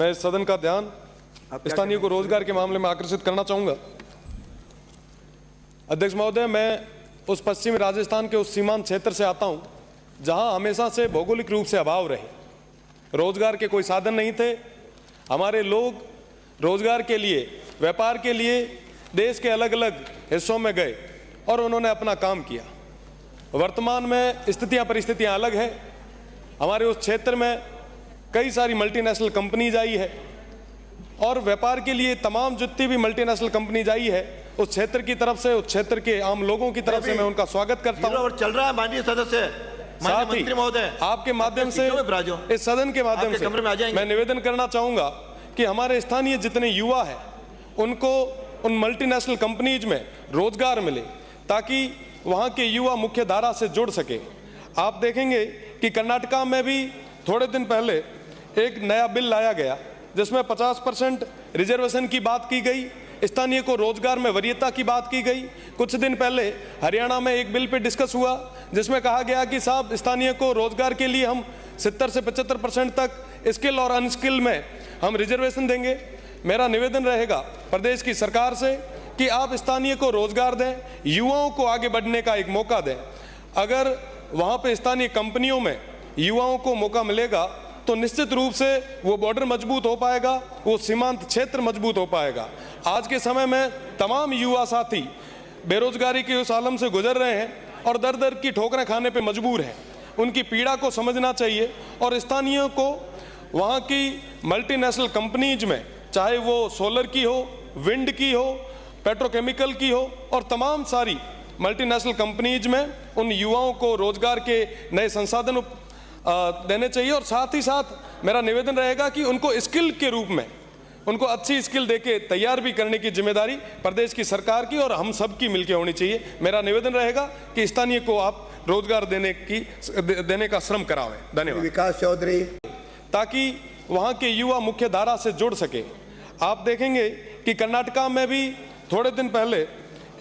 मैं सदन का ध्यान स्थानीय को रोजगार के मामले में आकर्षित करना चाहूंगा। अध्यक्ष महोदय, मैं उस पश्चिमी राजस्थान के उस सीमांत क्षेत्र से आता हूं जहां हमेशा से भौगोलिक रूप से अभाव रहे, रोजगार के कोई साधन नहीं थे। हमारे लोग रोजगार के लिए, व्यापार के लिए देश के अलग अलग हिस्सों में गए और उन्होंने अपना काम किया। वर्तमान में स्थितियां, परिस्थितियां अलग है। हमारे उस क्षेत्र में कई सारी मल्टीनेशनल कंपनीज आई है और व्यापार के लिए तमाम जितनी भी मल्टीनेशनल कंपनीज आई है उस क्षेत्र की तरफ से, उस क्षेत्र के आम लोगों की तरफ से मैं उनका स्वागत करता हूं। और चल रहा है माननीय सदस्य, साथ ही मंत्री महोदय, आपके माध्यम से, इस सदन के माध्यम से मैं निवेदन करना चाहूंगा कि हमारे स्थानीय जितने युवा हैं उनको उन मल्टीनेशनल कंपनीज में रोजगार मिले ताकि वहां के युवा मुख्य धारा से जुड़ सके। आप देखेंगे कि कर्नाटका में भी थोड़े दिन पहले एक नया बिल लाया गया जिसमें 50% रिजर्वेशन की बात की गई, स्थानीय को रोजगार में वरीयता की बात की गई। कुछ दिन पहले हरियाणा में एक बिल पे डिस्कस हुआ जिसमें कहा गया कि साहब स्थानीय को रोजगार के लिए हम 70 से 75% तक स्किल और अनस्किल में हम रिजर्वेशन देंगे। मेरा निवेदन रहेगा प्रदेश की सरकार से कि आप स्थानीय को रोजगार दें, युवाओं को आगे बढ़ने का एक मौका दें। अगर वहाँ पे स्थानीय कंपनियों में युवाओं को मौका मिलेगा तो निश्चित रूप से वो बॉर्डर मजबूत हो पाएगा, वो सीमांत क्षेत्र मजबूत हो पाएगा। आज के समय में तमाम युवा साथी बेरोजगारी के उस आलम से गुजर रहे हैं और दर दर की ठोकरें खाने पे मजबूर हैं। उनकी पीड़ा को समझना चाहिए और स्थानीयों को वहाँ की मल्टीनेशनल कंपनीज में, चाहे वो सोलर की हो, विंड की हो, पेट्रोकेमिकल की हो और तमाम सारी मल्टीनेशनल कंपनीज में उन युवाओं को रोजगार के नए संसाधन देने चाहिए। और साथ ही साथ मेरा निवेदन रहेगा कि उनको स्किल के रूप में, उनको अच्छी स्किल देके तैयार भी करने की जिम्मेदारी प्रदेश की सरकार की और हम सब की मिलकर होनी चाहिए। मेरा निवेदन रहेगा कि स्थानीय को आप रोजगार देने का श्रम करावें। धन्यवाद। विकास चौधरी। ताकि वहाँ के युवा मुख्य धारा से जुड़ सके। आप देखेंगे कि कर्नाटका में भी थोड़े दिन पहले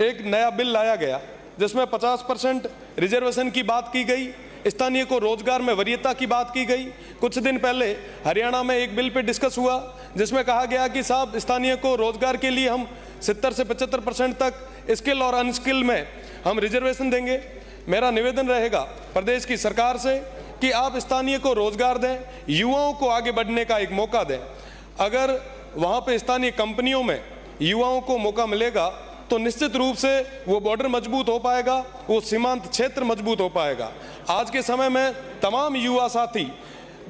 एक नया बिल लाया गया जिसमें 50% रिजर्वेशन की बात की गई, स्थानीय को रोजगार में वरीयता की बात की गई। कुछ दिन पहले हरियाणा में एक बिल पे डिस्कस हुआ जिसमें कहा गया कि साहब स्थानीय को रोजगार के लिए हम 70 से 75% तक स्किल और अनस्किल में हम रिजर्वेशन देंगे। मेरा निवेदन रहेगा प्रदेश की सरकार से कि आप स्थानीय को रोजगार दें, युवाओं को आगे बढ़ने का एक मौका दें। अगर वहाँ पे स्थानीय कंपनियों में युवाओं को मौका मिलेगा तो निश्चित रूप से वो बॉर्डर मजबूत हो पाएगा, वो सीमांत क्षेत्र मजबूत हो पाएगा। आज के समय में तमाम युवा साथी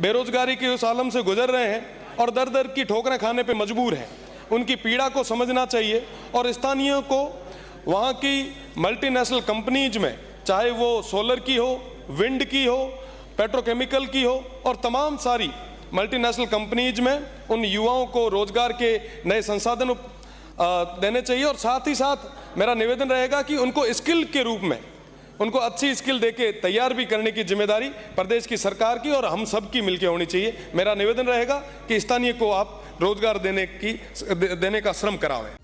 बेरोजगारी के उस आलम से गुजर रहे हैं और दर दर की ठोकरें खाने पे मजबूर हैं। उनकी पीड़ा को समझना चाहिए और स्थानीयों को वहाँ की मल्टीनेशनल कंपनीज में, चाहे वो सोलर की हो, विंड की हो, पेट्रोकेमिकल की हो और तमाम सारी मल्टीनेशनल कंपनीज में उन युवाओं को रोजगार के नए संसाधन देने चाहिए। और साथ ही साथ मेरा निवेदन रहेगा कि उनको स्किल के रूप में, उनको अच्छी स्किल देके तैयार भी करने की जिम्मेदारी प्रदेश की सरकार की और हम सब की मिलकर होनी चाहिए। मेरा निवेदन रहेगा कि स्थानीय को आप रोजगार देने का श्रम करावें।